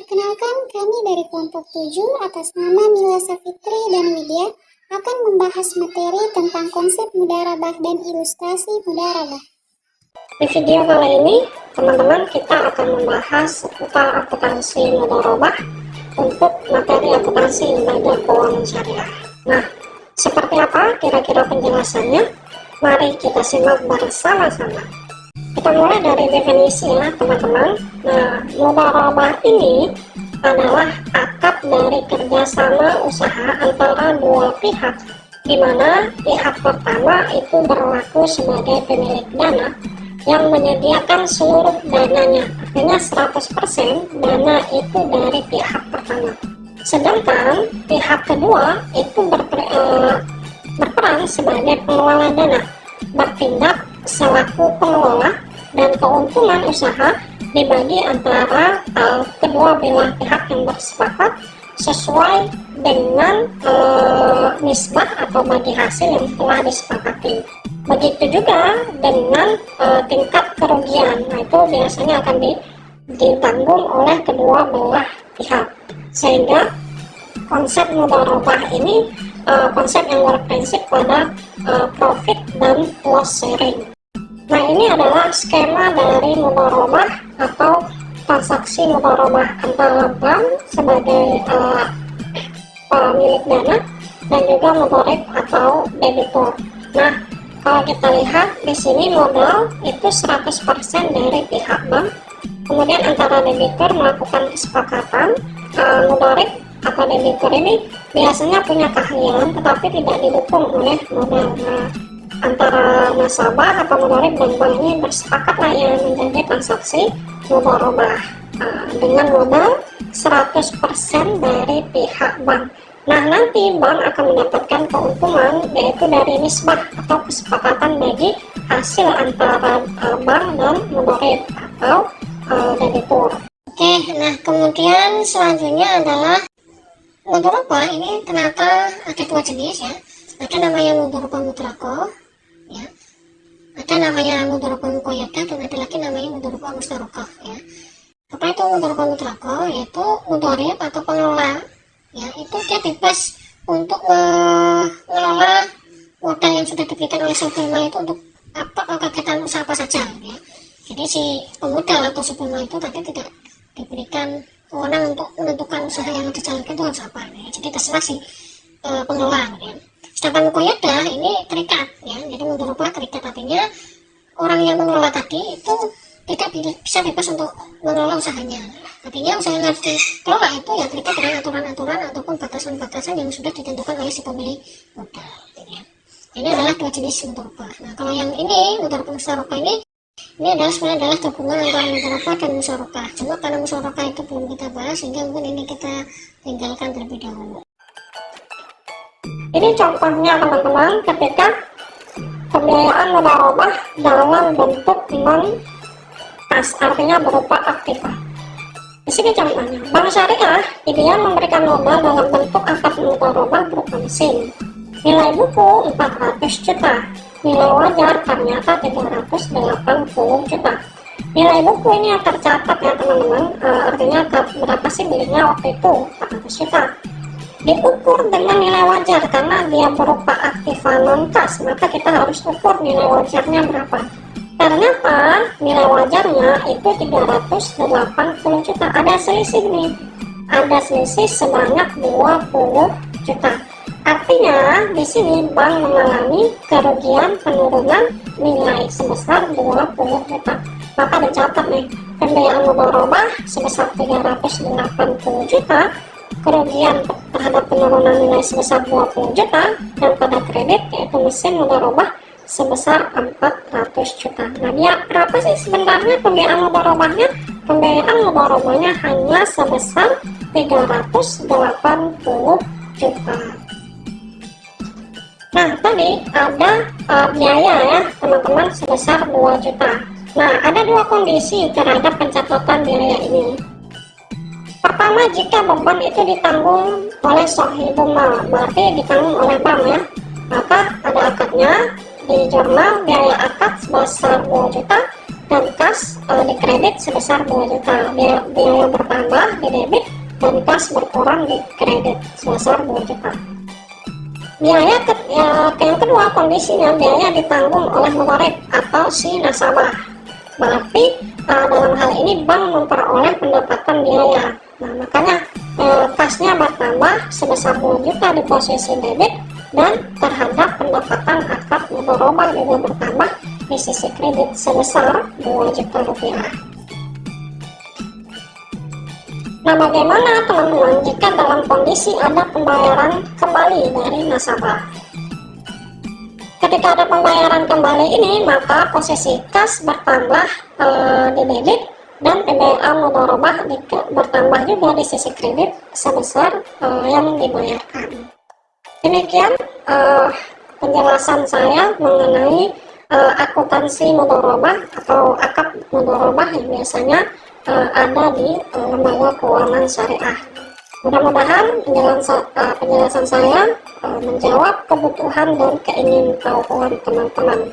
Perkenalkan, kami dari kelompok 7 atas nama Mila Safitri dan Widya akan membahas materi tentang konsep mudharabah dan ilustrasi mudharabah. Di video kali ini, teman-teman, kita akan membahas seputar akuntansi mudharabah untuk materi akuntansi lembaga keuangan syariah. Nah, seperti apa kira-kira penjelasannya? Mari kita simak bersama-sama. Kita mulai dari definisi ya, teman-teman. Nah, mudharabah ini adalah akad dari kerjasama usaha antara dua pihak, di mana pihak pertama itu berlaku sebagai pemilik dana yang menyediakan seluruh dananya, artinya 100% dana itu dari pihak pertama. Sedangkan pihak kedua itu berperan sebagai pengelola dana, bertindak selaku pengelola, dan keuntungan usaha dibagi antara kedua belah pihak yang bersepakat sesuai dengan nisbah atau bagi hasil yang telah disepakati. Begitu juga dengan tingkat kerugian. Nah, itu biasanya akan ditanggung oleh kedua belah pihak. Sehingga konsep mudharabah ini konsep yang berprinsip pada profit dan loss sharing. Nah, ini adalah skema dari mudharabah atau transaksi mudharabah antara bank sebagai pemilik dana dan juga mudharib atau debitur. Nah, kalau kita lihat di sini modal itu 100% dari pihak bank. Kemudian antara debitur melakukan kesepakatan. Mudharib atau debitur ini biasanya punya keahlian tetapi tidak didukung oleh modal. Nah, antara nasabah atau mudharib dan bank ini bersepakatlah yang menjadi transaksi mudharabah dengan modal 100% dari pihak bank. Nah, nanti bank akan mendapatkan keuntungan yaitu dari nisbah atau kesepakatan bagi hasil antara bank dan mudharib atau debitur. Oke, nah kemudian selanjutnya adalah mudharabah. Ini ternyata ada dua jenis ya. Ada namanya mudharabah mutlaqah ya. Ada namanya mudharabah muqayyadah dan ada lagi namanya mudharabah mustarakah ya. Apa itu mudharabah mutlaqah? Yaitu mudharib atau pengelola ya, itu dia bebas untuk mengelola modal yang sudah diberikan oleh sebelumnya itu untuk kegiatan usaha apa saja ya. Jadi si pemodal atau sebelumnya itu tadi tidak diberikan wewenang untuk menentukan usaha yang dijalankan itu harus apa ya. Jadi terserah si pengelola ya. Sedangkan muqayyadah ini terikat ya, jadi mudharabah terikat, artinya orang yang mengelola tadi itu tidak bisa bebas untuk mengelola usahanya. Artinya usaha yang harus dikelola itu ya terikat dengan aturan-aturan ataupun batasan-batasan yang sudah ditentukan oleh si pemilik modal ya. Ini adalah dua jenis mudharabah. Nah, kalau yang ini mudharabah musyarakah ini adalah sebenarnya adalah gabungan antara mudharabah dan musyarakah. Cuma karena musyarakah itu belum kita bahas sehingga mungkin ini kita tinggalkan terlebih dahulu. Ini contohnya, teman-teman, ketika pembiayaan mudharabah dalam bentuk non-kas, artinya berupa aktiva. Di sini contohnya, bank syariah ideal memberikan modal dalam bentuk akad mudharabah berupa mesin. Nilai buku 400 juta, nilai wajar ternyata 380 juta. Nilai buku ini yang tercatat ya, teman-teman, artinya berapa sih belinya waktu itu, 400 juta. Diukur dengan nilai wajar karena dia berupa aktiva non-kas, maka kita harus ukur nilai wajarnya berapa. Ternyata nilai wajarnya itu 380 juta. Ada selisih nih, ada selisih sebanyak 20 juta. Artinya di sini bank mengalami kerugian penurunan nilai sebesar 20 juta. Maka dicatat nih, pembiayaan mudharabah sebesar 380 juta, kerugian terhadap penurunan nilai sebesar 20 juta, dan pada kredit yaitu mesin mudharabah sebesar 400 juta. Nah, dia berapa sih sebenarnya pembiayaan mudharabahnya? Pembiayaan mudharabahnya hanya sebesar 380 juta. Nah, tadi ada biaya ya, teman-teman, sebesar 2 juta. Nah, ada dua kondisi terhadap pencatatan biaya ini. Pertama, jika beban itu ditanggung oleh sahibul mal, berarti ditanggung oleh bank ya, maka ada akadnya di jurnal biaya akad sebesar 2 juta dan kas di kredit sebesar 2 juta. Biaya bertambah di debit dan kas berkurang di kredit sebesar 2 juta. Biaya yang kedua, kondisinya biaya ditanggung oleh mudarib atau si nasabah. Berarti dalam hal ini bank memperoleh pendapatan biaya. Nah, makanya kasnya bertambah sebesar 2 juta di posisi debit, dan terhadap pendapatan akad mudharabah juga bertambah di sisi kredit sebesar 2 juta rupiah. Nah, bagaimana teman-teman jika dalam kondisi ada pembayaran kembali dari nasabah? Ketika ada pembayaran kembali ini, maka posisi kas bertambah di debit, dan PBA mudharabah bertambah juga di sisi kredit sebesar yang dibayarkan. Demikian penjelasan saya mengenai akuntansi mudharabah atau akad mudharabah yang biasanya ada di lembaga keuangan syariah. Mudah-mudahan penjelasan saya menjawab kebutuhan dan keingintahuan teman-teman.